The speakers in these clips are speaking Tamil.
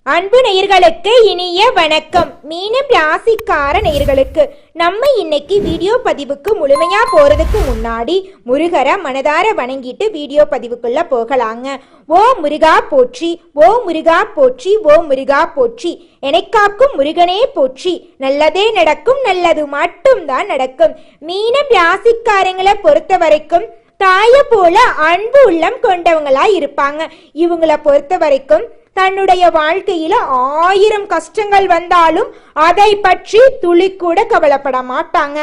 அன்பு நேயர்களுக்கு இனிய வணக்கம். மீனம் ராசிக்கார நேயர்களுக்கு நம்ம இன்னைக்கு வீடியோ பதிவுக்கு முழுமையா போறதுக்கு முன்னாடி முருகரை மனதார வணங்கிட்டு வீடியோ பதிவுக்குள்ள போகலாங்க. ஓ முருகா போற்றி, ஓ முருகா போற்றி, ஓ முருகா போற்றி, எனக்காக்கும் முருகனே போற்றி, நல்லதே நடக்கும், நல்லது மட்டும்தான் நடக்கும். மீனம் ராசிக்காரங்களை பொறுத்த வரைக்கும் தாய போல அன்பு உள்ளம் கொண்டவங்களா இருப்பாங்க. இவங்களை பொறுத்த வரைக்கும் தன்னுடைய வாழ்க்கையில 1000 கஷ்டங்கள் வந்தாலும் அதை பற்றி துளி கூட கவலைப்பட மாட்டாங்க.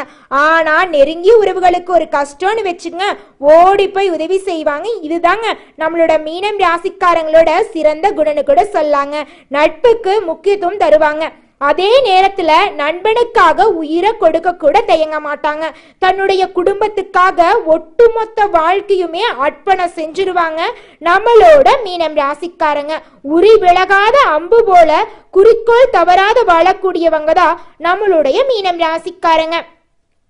ஆனா நெருங்கிய உறவுகளுக்கு ஒரு கஷ்டம்னு வச்சுங்க ஓடி போய் உதவி செய்வாங்க. இதுதாங்க நம்மளோட மீனம் ராசிக்காரங்களோட சிறந்த குணம்னு கூட சொல்லாங்க. நட்புக்கு முக்கியத்துவம் தருவாங்க. அதே நேரத்துல நண்பனுக்காக உயிரை கொடுக்க கூட தயங்க மாட்டாங்க. தன்னுடைய குடும்பத்துக்காக ஒட்டுமொத்த வாழ்க்கையுமே அர்ப்பணம் செஞ்சிருவாங்க நம்மளோட மீனம் ராசிக்காரங்க. உரி விலகாத அம்பு போல குறிக்கோள் தவறாத வாழக்கூடியவங்க தான் நம்மளுடைய மீனம் ராசிக்காரங்க.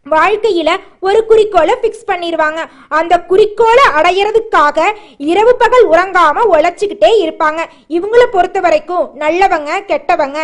வாழ்க்கையில ஒரு குறிக்கோளை பிக்ஸ் பண்ணிடுவாங்க. அந்த குறிக்கோளை அடையிறதுக்காக இரவு பகல் உறங்காம உழைச்சிக்கிட்டே இருப்பாங்க. இவங்களை பொறுத்த வரைக்கும் நல்லவங்க கெட்டவங்க,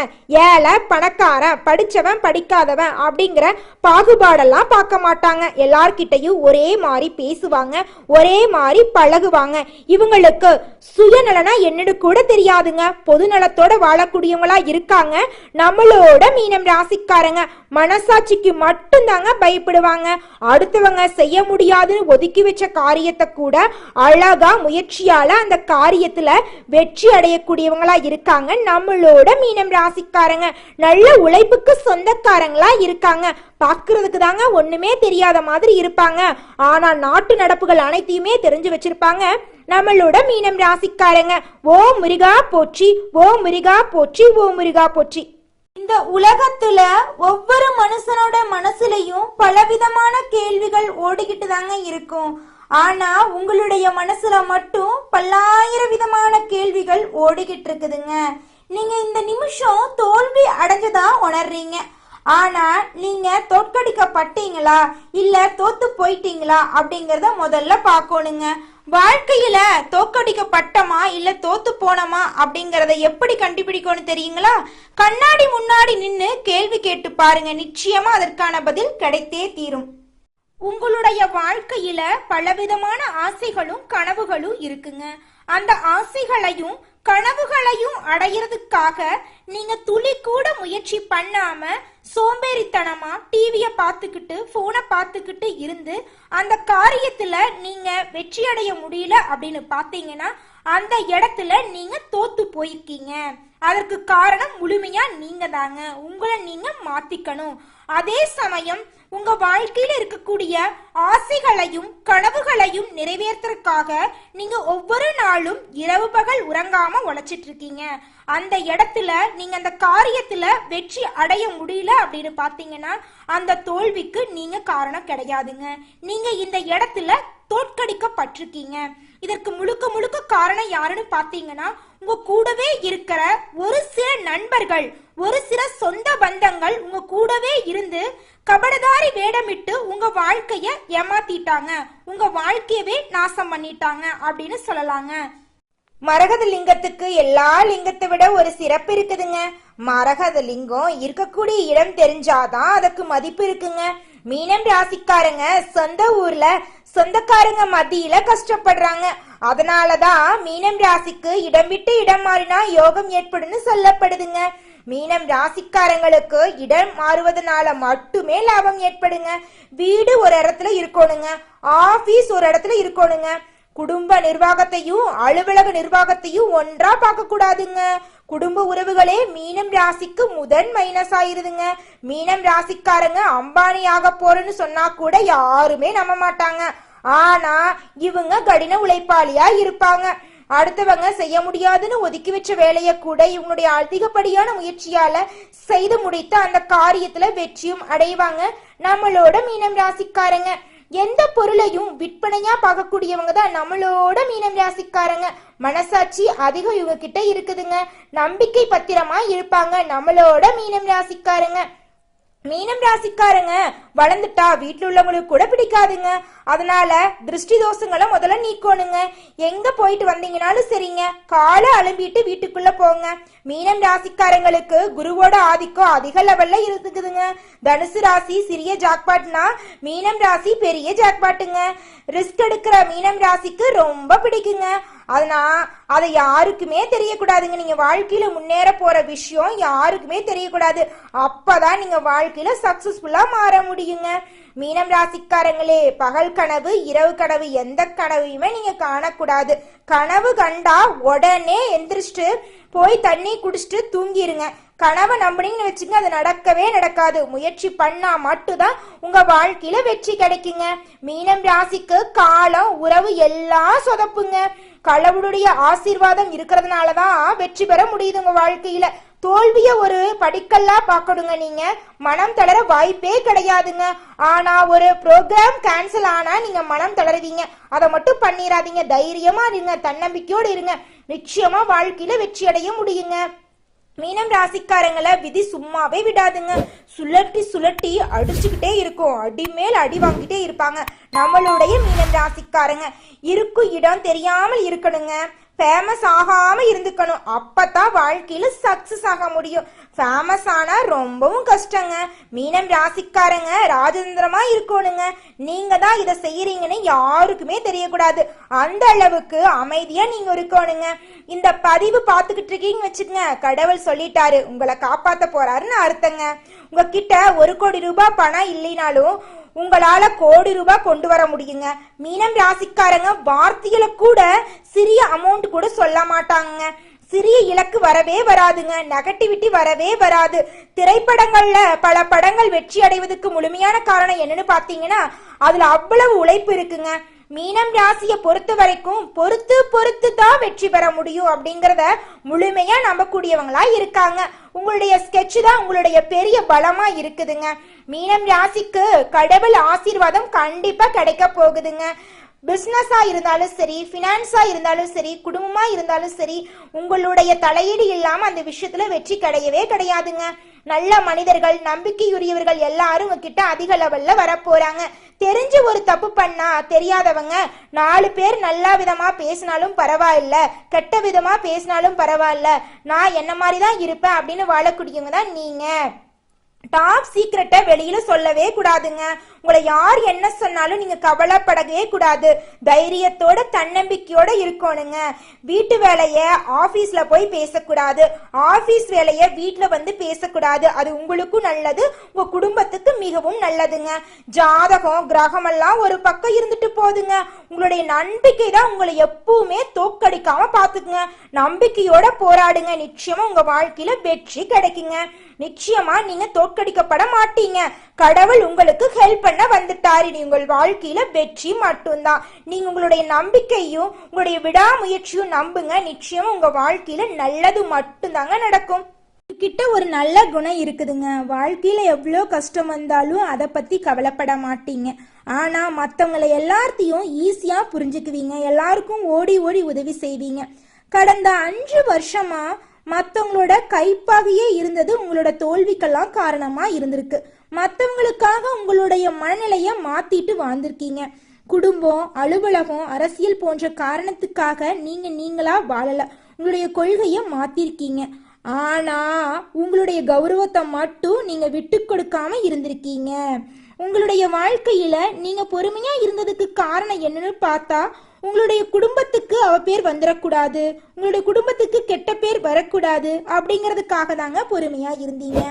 ஏழை பணக்காரன், படிச்சவன் படிக்காதவன் அப்படிங்கிற பாகுபாடெல்லாம் பார்க்க மாட்டாங்க. எல்லார்கிட்டையும் ஒரே மாதிரி பேசுவாங்க, ஒரே மாதிரி பழகுவாங்க. இவங்களுக்கு சுயநலனா என்னன்னு கூட தெரியாதுங்க. பொது நலத்தோட வாழக்கூடியவங்களா இருக்காங்க நம்மளோட மீனம் ராசிக்காரங்க. மனசாட்சிக்கு மட்டும்தாங்க பயப்படுவாங்க. அடுத்தவங்க செய்ய முடியாதுன்னு ஒதுக்கி வச்ச காரியத்தை கூட அழகா முயற்சியால அந்த காரியத்துல வெற்றி அடையக்கூடியவங்களா இருக்காங்க நம்மளோட மீனம் ராசிக்காரங்க. நல்ல உழைப்புக்கு சொந்தக்காரங்களா இருக்காங்க. பாக்குறதுக்கு தாங்க ஒண்ணுமே தெரியாத மாதிரி இருப்பாங்க. ஆனா நாட்டு நடப்புகள் அனைத்தையுமே தெரிஞ்சு வச்சிருப்பாங்க நம்மளோட மீனம் ராசிக்காரங்க. ஓ முருகா போற்றி, ஓ முருகா போற்றி, ஓ முருகா போற்றி. இந்த உலகத்துல ஒவ்வொரு மனுஷனோட மனசுலயும் பலவிதமான கேள்விகள் ஓடிக்கிட்டு தாங்க இருக்கும். ஆனா உங்களுடைய மனசுல மட்டும் பல்லாயிரம் விதமான கேள்விகள் ஓடிக்கிட்டு இருக்குதுங்க. நீங்க இந்த நிமிஷம் தோல்வி அடைஞ்சதா உணர்றீங்க. ஆனா நீங்க தோற்கடிக்கப்பட்டீங்களா இல்ல தோத்து போயிட்டீங்களா அப்படிங்கறத முதல்ல பார்க்கணுங்க. வாழ்க்கையில தோற்கடிக்கப்பட்டமா இல்ல தோத்து போனமா அப்படிங்கறத எப்படி கண்டுபிடிக்கணும் தெரியுங்களா? கண்ணாடி முன்னாடி நின்னு கேள்வி கேட்டு பாருங்க. நிச்சயமா அதற்கான பதில் கிடைத்தே தீரும். உங்களுடைய வாழ்க்கையில பலவிதமான ஆசைகளும் கனவுகளும் இருக்குங்க. அந்த ஆசைகளையும் கனவுகளையும் அடையிறதுக்காக நீங்க துளி கூட முயற்சி பண்ணாம சோம்பேறித்தனமா டிவிய பார்த்துக்கிட்டு போனை பார்த்துக்கிட்டு இருந்து அந்த காரியத்துல நீங்க வெற்றி அடைய முடியல அப்படின்னு பாத்தீங்கன்னா அந்த இடத்துல நீங்க தோத்து போயிருக்கீங்க. அதற்கு காரணம் முழுமையா நீங்க தாங்க. உங்களை நீங்க மாத்திக்கணும். அதே சமயம் உங்க வாழ்க்கையில இருக்கக்கூடிய ஆசைகளையும் கனவுகளையும் நிறைவேற்றறதுக்காக நீங்க ஒவ்வொரு நாளும் இரவு பகல் உறங்காம உழைச்சிட்டு இருக்கீங்க. அந்த இடத்துல நீங்க அந்த காரியத்துல வெற்றி அடைய முடியல அப்படின்னு பாத்தீங்கன்னா அந்த தோல்விக்கு நீங்க காரணம் கிடையாதுங்க. நீங்க இந்த இடத்துல தோற்கடிக்கப்பட்டிருக்கீங்க. இதற்கு முழுக்க முழுக்க காரணம் யாருன்னு பாத்தீங்கன்னா உங்க கூடவே இருக்கிற ஒரு சில நண்பர்கள், ஒரு சில சொந்த பந்தங்கள் உங்க கூடவே இருந்து கபடதாரி வேடமிட்டு உங்க வாழ்க்கைய ஏமாத்திட்டாங்க, உங்க வாழ்க்கையவே நாசம் பண்ணிட்டாங்க அப்படின்னு சொல்லலாங்க. மரகத லிங்கத்துக்கு எல்லா லிங்கத்தை விட ஒரு சிறப்பு இருக்குதுங்க. மரகத லிங்கம் இருக்கக்கூடிய இடம் தெரிஞ்சாதான் அதுக்கு மதிப்பு இருக்குங்க. மீனம் ராசிக்காரங்க சொந்த ஊர்ல சொந்தக்காரங்க மத்தியில கஷ்டப்படுறாங்க. அதனாலதான் மீனம் ராசிக்கு இடம் விட்டு இடம் மாறினா யோகம் ஏற்படும்னு சொல்லப்படுதுங்க. மீனம் ராசிக்காரங்களுக்கு இடம் மாறுவதனால மட்டுமே லாபம் ஏற்படுங்க. வீடு ஒரு இடத்துல இருக்கணுங்க, ஆபீஸ் ஒரு இடத்துல இருக்கணுங்க. குடும்ப நிர்வாகத்தையும் அலுவலக நிர்வாகத்தையும் ஒன்றா பார்க்க கூடாதுங்க. குடும்ப உறவுகளே மீனம் ராசிக்கு முதன் மைனஸ் ஆயிருதுங்க. மீனம் ராசிக்காரங்க அம்பானி ஆக போறேன்னு சொன்னா கூட யாருமே நம்ப மாட்டாங்க. ஆனா இவங்க கடின உழைப்பாளியா இருப்பாங்க. அடுத்தவங்க செய்ய முடியாதுன்னு ஒதுக்கி வச்ச வேலைய கூட இவங்களுடைய அதிகப்படியான முயற்சியால செய்து முடித்து அந்த காரியத்துல வெற்றியும் அடைவாங்க நம்மளோட மீனம் ராசிக்காரங்க. எந்த பொருளையும் விற்பனையா பார்க்கக்கூடியவங்க தான் நம்மளோட மீனம் ராசிக்காரங்க. மனசாட்சி அதிகம் இவங்க கிட்ட இருக்குதுங்க. நம்பிக்கை பத்திரமா இருப்பாங்க நம்மளோட மீனம் ராசிக்காரங்க. மீனம் ராசிக்காரங்க வளர்ந்துட்டா வீட்டுல உள்ளவங்களுக்கு கூட பிடிக்காதுங்க. அதனால திருஷ்டி தோஷங்களை முதல்ல நீக்கணுங்க. எங்க போயிட்டு வந்தீங்கனாலும் சரிங்க, காலை அலம்பிட்டு வீட்டுக்குள்ள போங்க. மீனம் ராசிக்காரங்களுக்கு குருவோட ஆதிக்கம் அதிக லெவல்ல இருக்குதுங்க. தனுசு ராசி சிறிய ஜாக்பாட்னா மீனம் ராசி பெரிய ஜாக்பாட்டுங்க. ரிஸ்க் எடுக்கிற மீனம் ராசிக்கு ரொம்ப பிடிக்குங்க. அதை யாருக்குமே தெரியக்கூடாதுங்க. நீங்க வாழ்க்கையில முன்னேற போற விஷயம் யாருக்குமே தெரியக்கூடாது. அப்பதான் நீங்க வாழ்க்கையில சக்சஸ்ஃபுல்லா மாற முடியுங்க. மீனம் ராசிக்காரங்களே, பகல் கனவு இரவு கனவு எந்த கனவையுமே நீங்க காணக்கூடாது. கனவு கண்டா உடனே எந்திரிச்சிட்டு போய் தண்ணி குடிச்சிட்டு தூங்கிருங்க. கனவை நம்பினீங்கன்னு வச்சுங்க, அது நடக்கவே நடக்காது. முயற்சி பண்ணா மட்டும்தான் உங்க வாழ்க்கையில வெற்றி கிடைக்குங்க. மீனம் ராசிக்கு காலம் உறவு எல்லாம் சொதப்புங்க. கடவுளுடைய ஆசீர்வாதம் இருக்கிறதுனாலதான் வெற்றி பெற முடியுது உங்க வாழ்க்கையில. தோல்விய ஒரு படிக்கல்லா பார்க்கணுங்க. நீங்க மனம் தளர வாய்ப்பே கிடையாதுங்க. ஆனா ஒரு ப்ரோக்ராம் கேன்சல் ஆனா நீங்க மனம் தளருவீங்க. அதை மட்டும் பண்ணிடாதீங்க. தைரியமா இருங்க, தன்னம்பிக்கையோடு இருங்க. நிச்சயமா வாழ்க்கையில வெற்றி அடைய முடியுங்க. மீனம் ராசிக்காரங்களை விதி சும்மாவே விடாதுங்க. சுழட்டி சுழட்டி அடிச்சுக்கிட்டே இருக்கும். அடி மேல் அடி வாங்கிட்டே இருப்பாங்க நம்மளுடைய மீனம் ராசிக்காரங்க. இருக்கும் இடம் தெரியாமல் இருக்கணுங்க. ஃபேமஸ் ஆகாம இருந்துக்கணும். அப்பதான் வாழ்க்கையில சக்சஸ் ஆக முடியும். ஃபேமஸ் ஆனா ரொம்பவும் கஷ்டங்க. மீனம் ராசிக்காரங்க ராஜதந்திரமா இருக்கணுங்க. நீங்க தான் இதை செய்யறீங்கன்னு யாருக்குமே தெரியக்கூடாது. அந்த அளவுக்கு அமைதியா நீங்க இருக்கணுங்க. இந்த பதிவு பார்த்துக்கிட்டு இருக்கீங்கன்னு வச்சுக்கங்க, கடவுள் சொல்லிட்டாரு, உங்களை காப்பாத்த போறாருன்னு அர்த்தங்க. உங்ககிட்ட 1 கோடி ரூபாய் பணம் இல்லைனாலும் உங்களால கோடி ரூபாய் கொண்டு வர முடியுங்க. மீனம் ராசிக்காரங்க வார்த்தையில கூட சிறிய அமௌண்ட் கூட சொல்ல மாட்டாங்க. சிறிய இலக்கு வரவே வராதுங்க. நெகட்டிவிட்டி வரவே வராது. திரைப்படங்கள்ல பல படங்கள் வெற்றி அடைவதற்கு முழுமையான காரணம் என்னன்னு பாத்தீங்கன்னா, அதுல அவ்வளவு உழைப்பு இருக்குங்க. மீனம் ராசியை பொறுத்த வரைக்கும் பொறுத்து தான் வெற்றி பெற முடியும் அப்படிங்கறத முழுமையா நம்பக்கூடியவங்களா இருக்காங்க. உங்களுடைய ஸ்கெட்ச் தான் உங்களுடைய பெரிய பலமா இருக்குதுங்க. மீனம் ராசிக்கு கடவுள் ஆசீர்வாதம் கண்டிப்பா கிடைக்க போகுதுங்க. பிசினஸா இருந்தாலும் சரி, பினான்ஸா இருந்தாலும் சரி, குடும்பமா இருந்தாலும் சரி, உங்களுடைய தலையீடு இல்லாம அந்த விஷயத்துல வெற்றி கிடையவே கிடையாதுங்க. நல்ல மனிதர்கள், நம்பிக்கையுரியவர்கள் எல்லாரும் உங்ககிட்ட அதிக லெவல்ல வரப்போறாங்க. தெரிஞ்சு ஒரு தப்பு பண்ணா தெரியாதவங்க 4 பேர் நல்ல விதமா பேசினாலும் பரவாயில்ல, கெட்ட விதமா பேசினாலும் பரவாயில்ல, நான் என்ன மாதிரிதான் இருப்பேன் அப்படின்னு வாழக்கூடியவங்க தான் நீங்க. டாப் சீக்ரெட்டை வெளியில சொல்லவே கூடாதுங்க. உங்களை யார் என்ன சொன்னாலும் நீங்க கவலைப்படவே கூடாது. தைரியத்தோட தன்னம்பிக்கையோட இருக்கணுங்க. வீட்டு வேலைய ஆபீஸ்ல போய் பேசக்கூடாது. ஆபீஸ் வேலைய வீட்டுல வந்து பேசக்கூடாது. அது உங்களுக்கும் நல்லது, உங்க குடும்பத்துக்கு மிகவும் நல்லதுங்க. ஜாதகம் கிரகம் எல்லாம் ஒரு பக்கம் இருந்துட்டு போதுங்க. உங்களுடைய நம்பிக்கை தான் உங்களை எப்பவுமே தோக்கடிக்காம பாத்துக்குங்க. நம்பிக்கையோட போராடுங்க. நிச்சயமா உங்க வாழ்க்கையில வெற்றி கிடைக்குங்க. நிச்சயமா நீங்க தோற்கடிக்கப்பட மாட்டீங்க. கடவுள் உங்களுக்கு ஹெல்ப் பண்ண வந்துட்டாரு. உங்கள் வாழ்க்கையில வெற்றி மட்டும்தான். நீங்க உங்களுடைய நம்பிக்கையும் உங்களுடைய விடாமுயற்சியும் நம்புங்க. நிச்சயமா உங்க வாழ்க்கையில நல்லது மட்டும்தாங்க நடக்கும். கிட்ட ஒரு நல்ல குணம் இருக்குதுங்க. வாழ்க்கையில எவ்வளோ கஷ்டம் வந்தாலும் அதை பத்தி கவலைப்பட மாட்டீங்க. ஆனா மற்றவங்களை எல்லாத்தையும் ஈஸியா புரிஞ்சுக்குவீங்க. எல்லாருக்கும் ஓடி ஓடி உதவி செய்வீங்க. கடந்த 5 வருஷமா மற்றவங்களோட கைப்பாகையே இருந்தது உங்களோட தோல்விக்கெல்லாம் காரணமா இருந்திருக்கு. மற்றவங்களுக்காக உங்களுடைய மனநிலைய மாத்திட்டு வாழ்ந்திருக்கீங்க. குடும்பம், அலுவலகம், அரசியல் போன்ற காரணத்துக்காக நீங்களா வாழல. உங்களுடைய கொள்கைய மாத்திருக்கீங்க. ஆனா உங்களுடைய கௌரவத்தை மட்டும் நீங்க விட்டு கொடுக்காம இருந்திருக்கீங்க. உங்களுடைய வாழ்க்கையில நீங்க பொறுமையா இருந்ததுக்கு காரணம் என்னன்னு பார்த்தா, உங்களுடைய குடும்பத்துக்கு அவ பேர் வந்துடக்கூடாது, உங்களுடைய குடும்பத்துக்கு கெட்ட பேர் வரக்கூடாது அப்படிங்கிறதுக்காக தாங்க பொறுமையா இருந்தீங்க.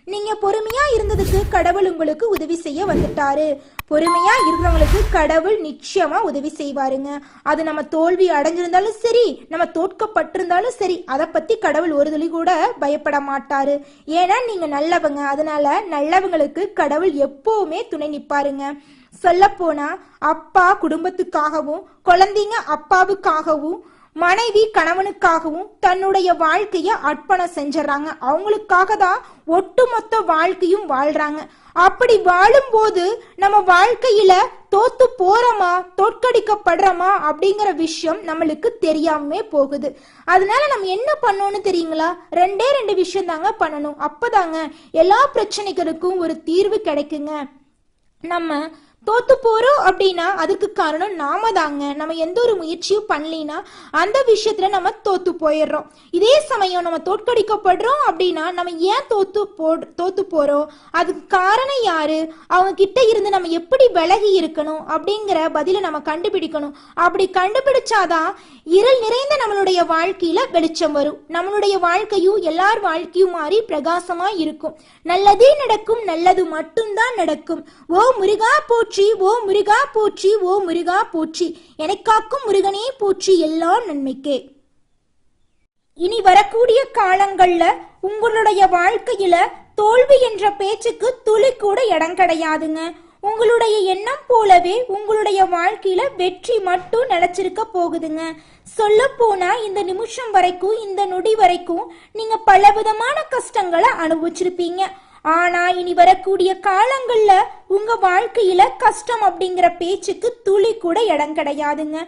நீங்க பொறுமையா இருந்ததுக்கு கடவுள் உங்களுக்கு உதவி செய்ய வந்துட்டாரு. பொறுமையா இருக்கிறவங்களுக்கு கடவுள் நிச்சயமா உதவி செய்வாருங்க. அது நம்ம தோல்வி அடைஞ்சிருந்தாலும் சரி, நம்ம தோற்கப்பட்டிருந்தாலும் சரி, அதை பத்தி கடவுள் ஒரு துளி கூட பயப்பட மாட்டாரு. ஏன்னா நீங்க நல்லவங்க. அதனால நல்லவங்களுக்கு கடவுள் எப்பவுமே துணை நிப்பாருங்க. சொல்ல போனா அப்பா குடும்பத்துக்காகவும், குழந்தைங்க அப்பாவுக்காகவும், மனைவி கணவனுக்காகவும் தன்னுடைய வாழ்க்கைய அர்ப்பணம் செஞ்சிடறாங்க. அவங்களுக்காக தான் ஒட்டுமொத்த வாழ்க்கையும் வாழ்றாங்க. அப்படி வாழும்போது நம்ம வாழ்க்கையில தோத்து போறோமா, தோற்கடிக்கப்படுறோமா அப்படிங்கிற விஷயம் நம்மளுக்கு தெரியாம போகுது. அதனால நம்ம என்ன பண்ணோம்னு தெரியுங்களா? 2 விஷயம் தாங்க பண்ணணும். அப்பதாங்க எல்லா பிரச்சனைகளுக்கும் ஒரு தீர்வு கிடைக்குங்க. நம்ம தோத்து போறோம் அப்படின்னா அதுக்கு காரணம் நாம தாங்க. நம்ம எந்த ஒரு முயற்சியும் பண்ணலினா அந்த விஷயத்துல நம்ம தோத்து போயிடுறோம். இதே சமயம் நம்ம தோற்கடிக்கப்படுறோம் அப்படின்னா நம்ம ஏன் தோத்து போறோம், அதுக்கு காரணம் யாரு, அவங்க கிட்ட இருந்து நம்ம எப்படி விலகி இருக்கணும் அப்படிங்கிற பதில நம்ம கண்டுபிடிக்கணும். அப்படி கண்டுபிடிச்சாதான் இருள் நிறைந்த நம்மளுடைய வாழ்க்கையில வெளிச்சம் வரும். நம்மளுடைய வாழ்க்கையும் எல்லார் வாழ்க்கையும் மாறி பிரகாசமா இருக்கும். நல்லதே நடக்கும், நல்லது மட்டும்தான் நடக்கும். ஓ முருகா போற்றி, ஓ முருகா போற்றி, ஓ முருகா போற்றி, எனக்காக்கும் முருகனே போற்றி, எல்லாம் நன்மைக்கே. இனி வரக்கூடிய காலங்கள்ல உங்களுடைய வாழ்க்கையில தோல்வி என்ற பேச்சுக்கு துளி கூட இடம் கிடையாதுங்க. உங்களுடைய எண்ணம் போலவே உங்களுடைய வாழ்க்கையில வெற்றி மட்டும் நிலைச்சிருக்க போகுதுங்க. சொல்ல போனா இந்த நிமிஷம் வரைக்கும், இந்த நொடி வரைக்கும் நீங்க பலவிதமான கஷ்டங்களை அனுபவிச்சிருப்பீங்க. ஆனா இனி வரக்கூடிய காலங்கள்ல உங்க வாழ்க்கையில கஷ்டம் அப்படிங்கிற பேச்சுக்கு துளி கூட இடம் கிடையாதுங்க.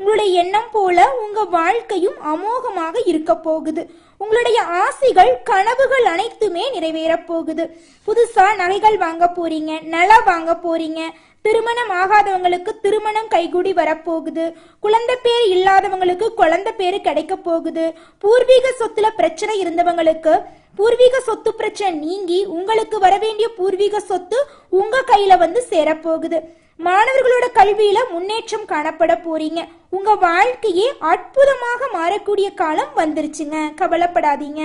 உங்களுடைய எண்ணம் போல உங்க வாழ்க்கையும் அமோகமாக இருக்க போகுது. உங்களுடைய ஆசைகள், கனவுகள் அனைத்துமே நிறைவேற போகுது. புதுசா நகைகள் வாங்க போறீங்க, நிலம் வாங்க போறீங்க. திருமணம் ஆகாதவங்களுக்கு திருமணம் கைகூடி வரப்போகுது. குழந்தை பேர் இல்லாதவங்களுக்கு குழந்தை பேரு கிடைக்க போகுது. பூர்வீக சொத்துல பிரச்சனை இருந்தவங்களுக்கு பூர்வீக சொத்து பிரச்சனை நீங்கி உங்களுக்கு வர வேண்டிய பூர்வீக சொத்து உங்க கையில வந்து சேரப்போகுது. மாணவர்களோட கல்வியில முன்னேற்றம் காணப்பட போறீங்க. உங்க வாழ்க்கையே அற்புதமாக மாறக்கூடிய காலம் வந்துருச்சுங்க. கவலைப்படாதீங்க.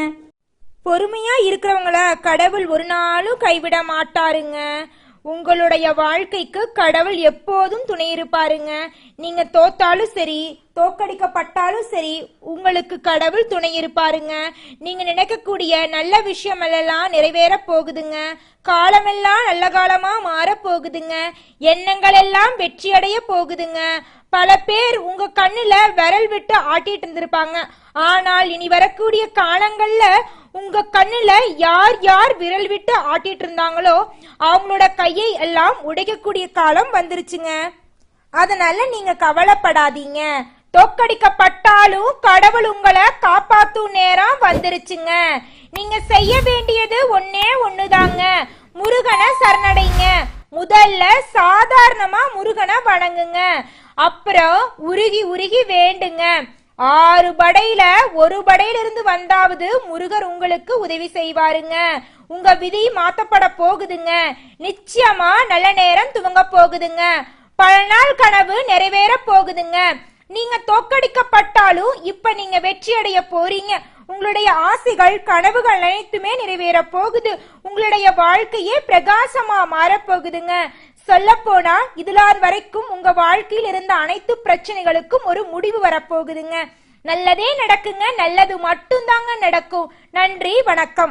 பொறுமையா இருக்கிறவங்கள கடவுள் ஒரு நாளும் கைவிட மாட்டாருங்க. உங்களுடைய வாழ்க்கைக்கு கடவுள் எப்போதும் துணை இருப்பாருங்க. நீங்க தோத்தாலும் சரி, தோக்கடிக்கப்பட்டாலும் சரி, உங்களுக்கு கடவுள் துணை இருப்பாருங்க. நீங்க நினைக்கக்கூடிய நல்ல விஷயம் எல்லாம் நிறைவேற போகுதுங்க. காலமெல்லாம் நல்ல காலமா மாற போகுதுங்க. எண்ணங்கள் எல்லாம் வெற்றி அடைய போகுதுங்க. பல பேர் உங்க கண்ணுல விரல் விட்டு ஆட்டிட்டு இருந்திருப்பாங்க. ஆனால் இனி வரக்கூடிய காலங்கள்ல உங்க கண்ணுல யார் யார் விரல் விட்டு ஆட்டிட்டு இருந்தாங்களோ அவங்களோட கையை எல்லாம் உடைக்கக்கூடிய காலம் வந்துருச்சுங்க. அதனால நீங்க கவலைப்படாதீங்க. தோக்கடிக்கப்பட்டாலும் கடவுள் உங்களை காப்பாத்தும் நேரம் வந்துருச்சுங்க. நீங்க செய்ய வேண்டியது ஒன்னே ஒண்ணுதாங்க. முருகனை சரணடைங்க. முதல்ல சாதாரணமா முருகனை வணங்குங்க. அப்புறம் உருகி உருகி வேண்டுங்க. 6 படையில ஒரு படையிலிருந்து வந்தாவது முருகர் உங்களுக்கு உதவி செய்வாருங்க. உங்க விதி மாத்தப்பட போகுதுங்க. நிச்சயமா நல்ல நேரம் துவங்க போகுதுங்க. பல நாள் கனவு நிறைவேற போகுதுங்க. நீங்க தோக்கடிக்கப்பட்டாலும் இப்ப நீங்க வெற்றி அடைய போறீங்க. உங்களுடைய ஆசைகள், கனவுகள் அனைத்துமே நிறைவேற போகுது. உங்களுடைய வாழ்க்கையே பிரகாசமா மாறப்போகுதுங்க. சொல்ல போனா இதுலார் வரைக்கும் உங்க வாழ்க்கையில் இருந்த அனைத்து பிரச்சனைகளுக்கும் ஒரு முடிவு வரப்போகுதுங்க. நல்லதே நடக்குங்க. நல்லது மட்டும்தாங்க நடக்கும். நன்றி, வணக்கம்.